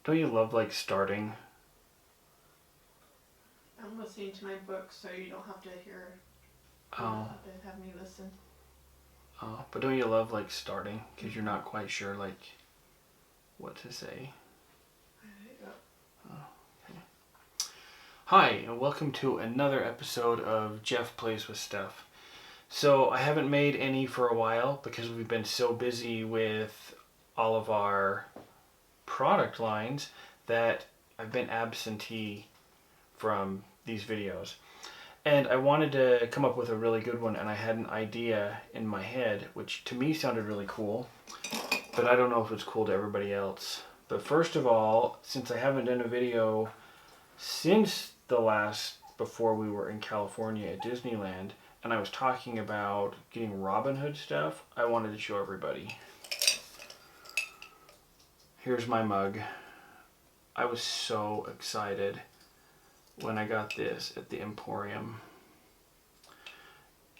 Don't you love like starting? I'm listening to my book, so you don't have to hear. You don't Oh, have to have me listen. oh, but don't you love like starting? Because you're not quite sure like what to say. Oh, okay. Hi, and welcome to another episode of Jeff Plays with Stuff. So I haven't made any for a while because we've been so busy with all of our product lines that I've been absentee from these videos. And I wanted to come up with a really good one, and I had an idea in my head which to me sounded really cool, but I don't know if it's cool to everybody else. But first of all, since I haven't done a video since the last before we were in California at Disneyland, and I was talking about getting Robin Hood stuff, I wanted to show everybody. Here's my mug. I was so excited when I got this at the Emporium.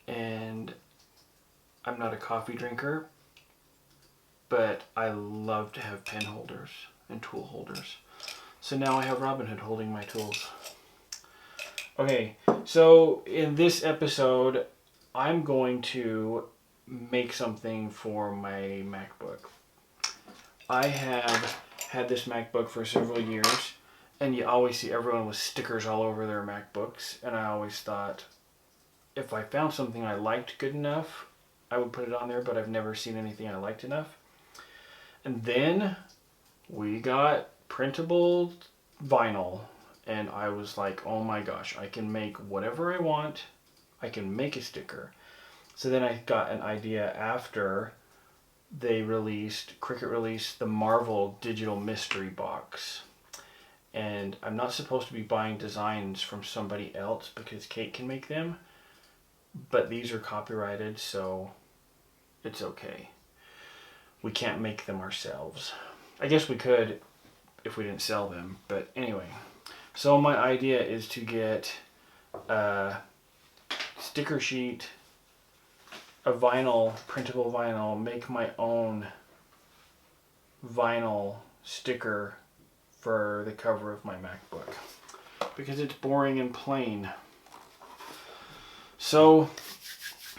And I'm not a coffee drinker, but I love to have pen holders and tool holders. So now I have Robin Hood holding my tools. Okay, so in this episode, I'm going to make something for my MacBook. I have had this MacBook for several years, and you always see everyone with stickers all over their MacBooks, and I always thought if I found something I liked good enough, I would put it on there, but I've never seen anything I liked enough. And then we got printable vinyl, and I was like, oh my gosh, I can make whatever I want. I can make a sticker. So then I got an idea after Cricut released the Marvel Digital Mystery Box. And I'm not supposed to be buying designs from somebody else because Kate can make them, but these are copyrighted, so it's okay. We can't make them ourselves. I guess we could if we didn't sell them, but anyway. So my idea is to get a sticker sheet, a vinyl, printable vinyl, make my own vinyl sticker for the cover of my MacBook because it's boring and plain. So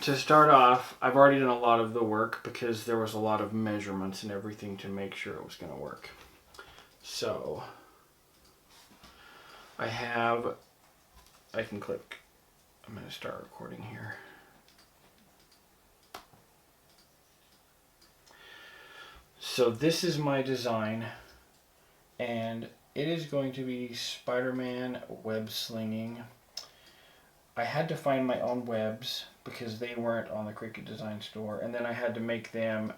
to start off, I've already done a lot of the work because there was a lot of measurements and everything to make sure it was going to work. So I can click, I'm going to start recording here. So this is my design, and it is going to be Spider-Man web slinging. I had to find my own webs because they weren't on the Cricut Design Store, and then I had to make them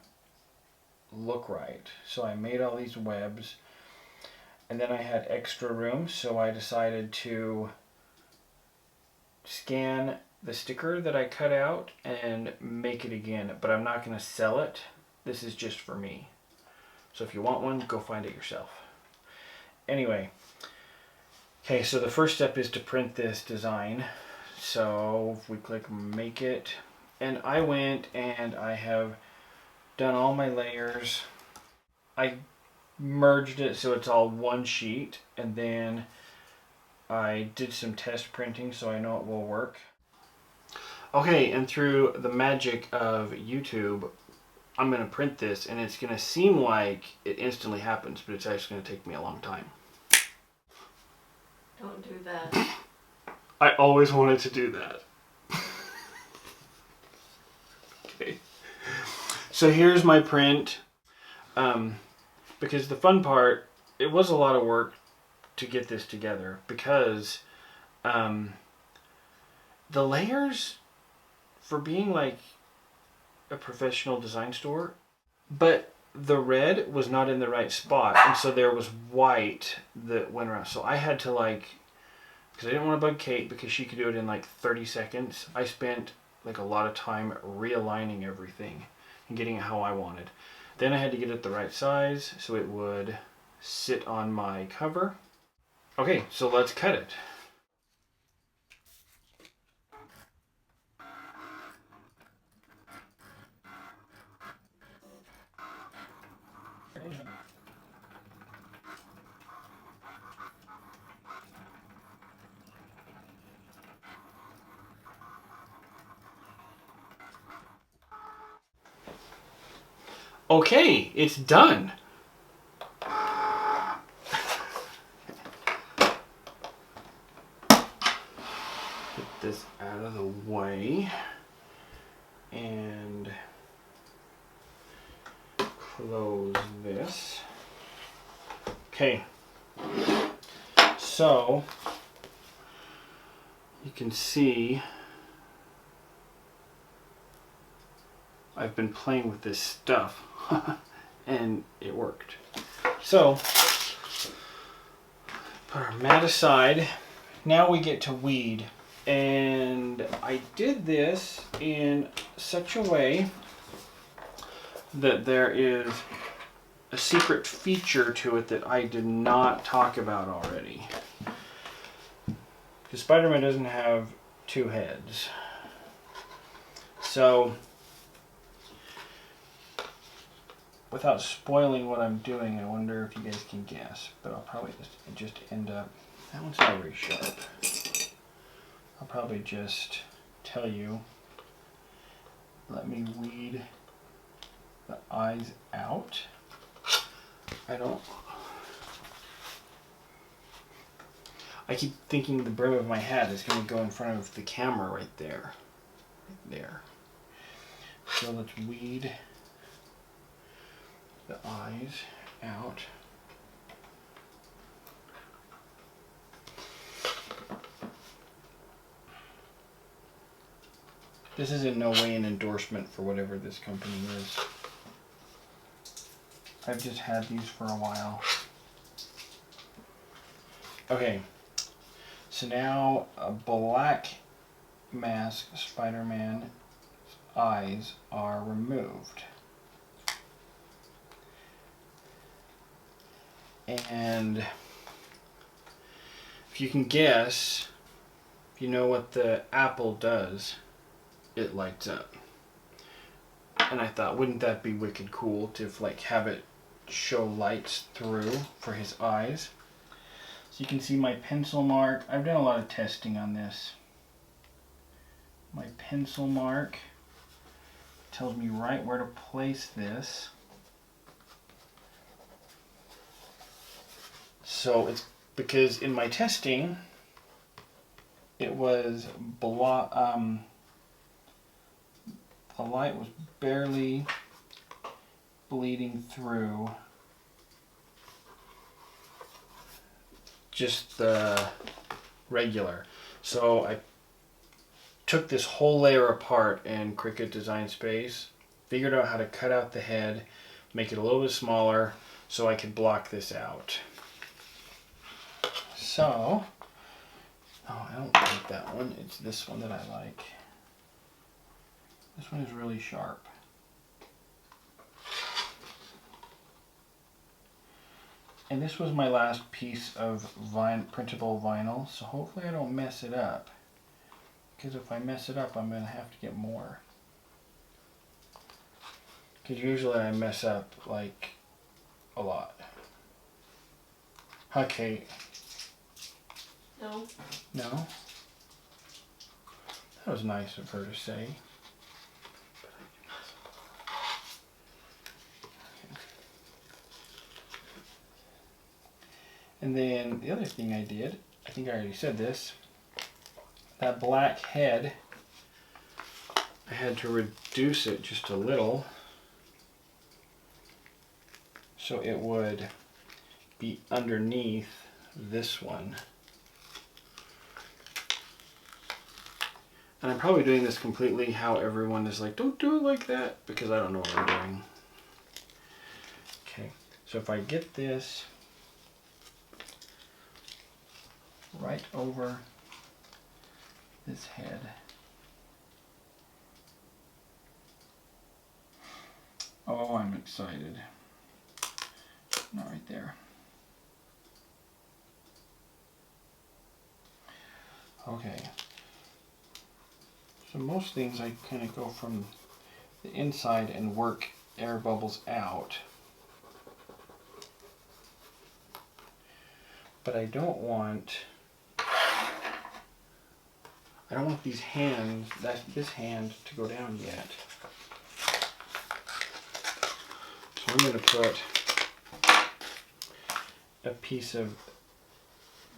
look right. So I made all these webs, and then I had extra room, so I decided to scan the sticker that I cut out and make it again, but I'm not going to sell it. This is just for me. So if you want one, go find it yourself. Anyway, okay, so the first step is to print this design. So if we click make it, and I went and I have done all my layers. I merged it so it's all one sheet, and then I did some test printing so I know it will work. Okay, and through the magic of YouTube, I'm going to print this, and it's going to seem like it instantly happens, but it's actually going to take me a long time. Don't do that. I always wanted to do that. Okay. So here's my print. Because the fun part, it was a lot of work to get this together because the layers, for being like a professional design store, but the red was not in the right spot, and so there was white that went around. So I had to because I didn't want to bug Kate because she could do it in like 30 seconds. I spent like a lot of time realigning everything and getting it how I wanted. Then I had to get it the right size so it would sit on my cover. Okay, so let's cut it. Okay, it's done. Get this out of the way and close this. Okay, so you can see I've been playing with this stuff and it worked. So put our mat aside. Now we get to weed. And I did this in such a way that there is a secret feature to it that I did not talk about already. Because Spider-Man doesn't have two heads. So, without spoiling what I'm doing, I wonder if you guys can guess. But I'll probably just end up... That one's not very sharp. I'll probably just tell you, let me weed the eyes out. I keep thinking the brim of my hat is going to go in front of the camera right there. Right there. So let's weed the eyes out. This is in no way an endorsement for whatever this company is. I've just had these for a while. Okay, so now a black mask Spider-Man's eyes are removed. And if you can guess, if you know what the apple does, it lights up. And I thought, wouldn't that be wicked cool to like have it show lights through for his eyes? So you can see my pencil mark. I've done a lot of testing on this. My pencil mark tells me right where to place this. So it's because in my testing, it was the light was barely bleeding through just the regular. So I took this whole layer apart in Cricut Design Space, figured out how to cut out the head, make it a little bit smaller so I could block this out. So, oh, I don't like that one. It's this one that I like. This one is really sharp. And this was my last piece of printable vinyl, so hopefully I don't mess it up. Because if I mess it up, I'm going to have to get more. Because usually I mess up, like, a lot. Huh, Kate? No. No? That was nice of her to say. And then the other thing I did, I think I already said this, that black head, I had to reduce it just a little so it would be underneath this one. And I'm probably doing this completely how everyone is like, don't do it like that, because I don't know what I'm doing. Okay, so if I get this right over this head. Oh, I'm excited. Not right there. Okay. So most things I kind of go from the inside and work air bubbles out. But I don't want these hands, this hand to go down yet. I'm going to put a piece of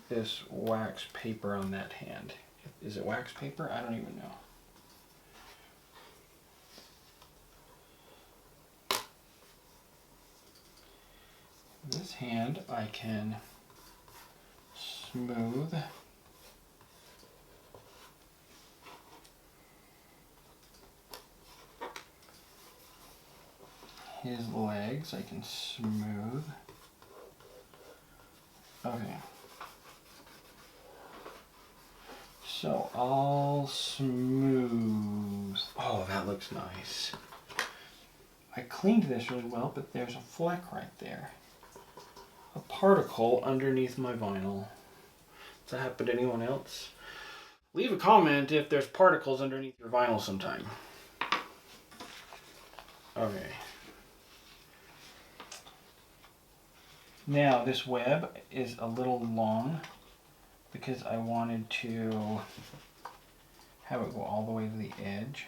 this wax paper on that hand. Is it wax paper? I don't even know. This hand I can smooth his legs. I can smooth. Okay. So I'll smooth. Oh, that looks nice. I cleaned this really well, but there's a fleck right there. A particle underneath my vinyl. Does that happen to anyone else? Leave a comment if there's particles underneath your vinyl sometime. Okay. Now this web is a little long because I wanted to have it go all the way to the edge.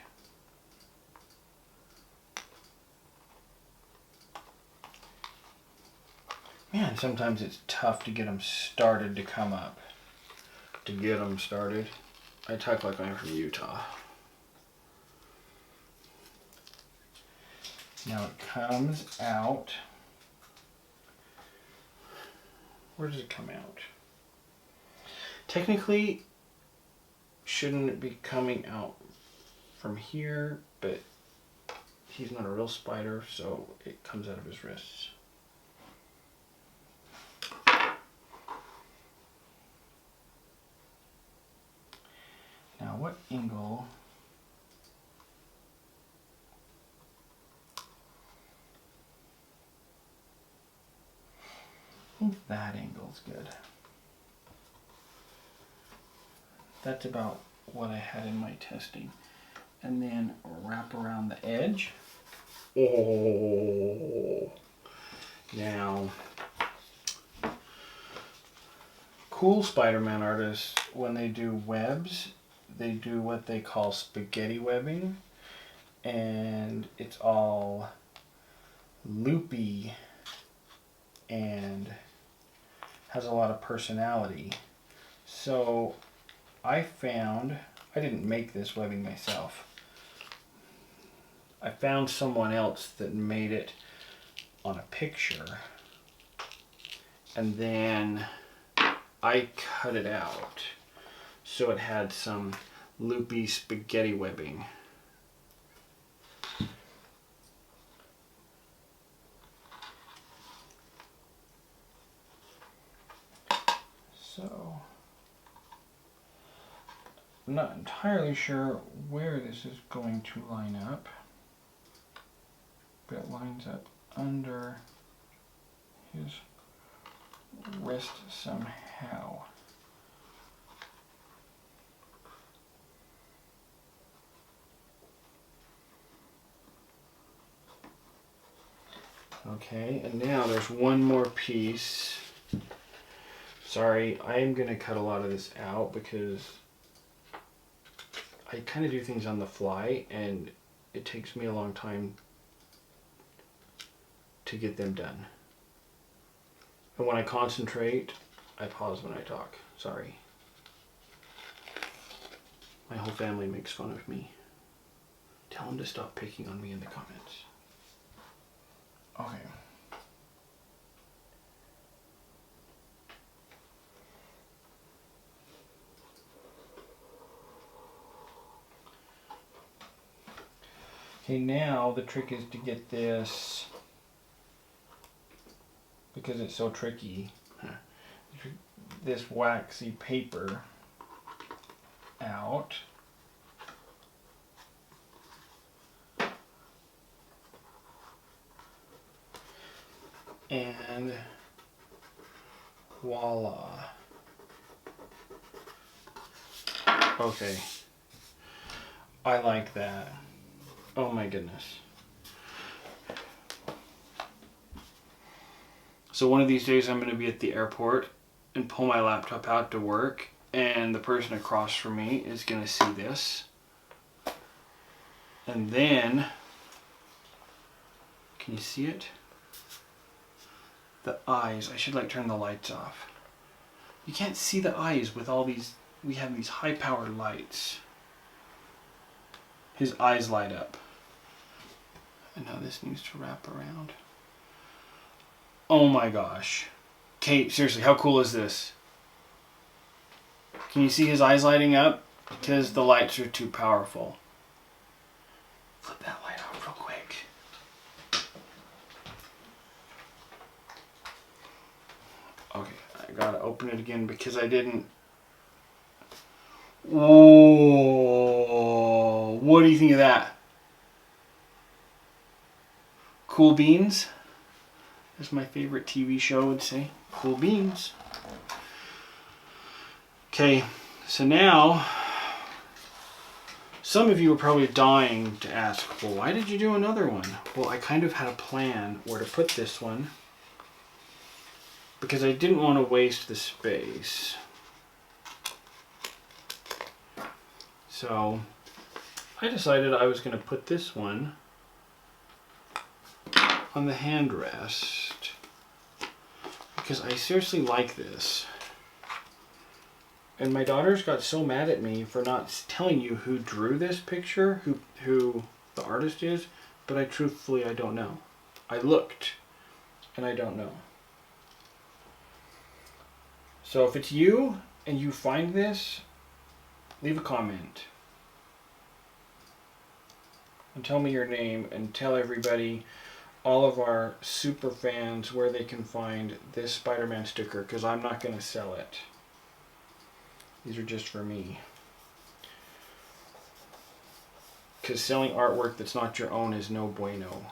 Man, sometimes it's tough to get them started to come up. To get them started. I talk like I'm from Utah. Now it comes out. Where does it come out? Technically, shouldn't it be coming out from here, but he's not a real spider, so it comes out of his wrists. Now what angle? I think that angle's good. That's about what I had in my testing. And then wrap around the edge. Oh. Now, cool Spider-Man artists, when they do webs, they do what they call spaghetti webbing. And it's all loopy and has a lot of personality. So I found, I didn't make this webbing myself. I found someone else that made it on a picture, and then I cut it out so it had some loopy spaghetti webbing. So I'm not entirely sure where this is going to line up, but it lines up under his wrist somehow. Okay, and now there's one more piece. Sorry, I am going to cut a lot of this out because I kind of do things on the fly and it takes me a long time to get them done. And when I concentrate, I pause when I talk. Sorry. My whole family makes fun of me. Tell them to stop picking on me in the comments. Okay. Okay, now the trick is to get this, because it's so tricky, this waxy paper out. And voila. Okay. I like that. Oh my goodness. So one of these days I'm going to be at the airport and pull my laptop out to work, and the person across from me is going to see this. And then, can you see it? the eyes. I should like turn the lights off. You can't see the eyes with all these, we have these high powered lights. His eyes light up. And now this needs to wrap around. Oh my gosh. Kate, seriously, how cool is this? Can you see his eyes lighting up? Because the lights are too powerful. Flip that light off real quick. Okay, I gotta open it again because I didn't. Whoa! What do you think of that? Cool Beans? As my favorite TV show would say. Cool Beans. Okay, so now, some of you are probably dying to ask, well, why did you do another one? Well, I kind of had a plan where to put this one because I didn't want to waste the space. So I decided I was going to put this one on the hand rest because I seriously like this. And my daughters got so mad at me for not telling you who drew this picture, who the artist is, but I don't know. I looked and I don't know. So if it's you and you find this, leave a comment and tell me your name and tell everybody, all of our super fans, where they can find this Spider-Man sticker, because I'm not going to sell it. These are just for me. Because selling artwork that's not your own is no bueno.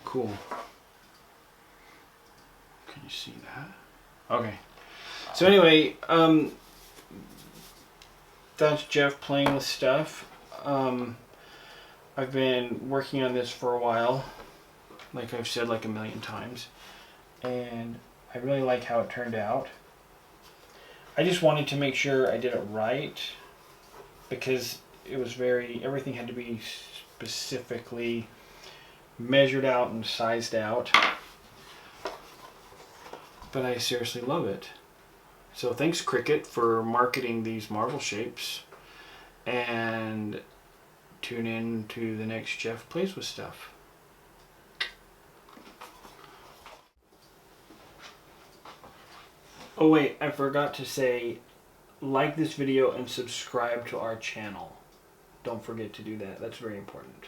Cool. Can you see that? Okay. So anyway, that's Jeff playing with stuff. I've been working on this for a while, like I've said like a million times, and I really like how it turned out. I just wanted to make sure I did it right because it was everything had to be specifically measured out and sized out. But I seriously love it. So thanks Cricut for marketing these marble shapes, and tune in to the next Jeff Plays With Stuff. Oh wait, I forgot to say, like this video and subscribe to our channel. Don't forget to do that. That's very important.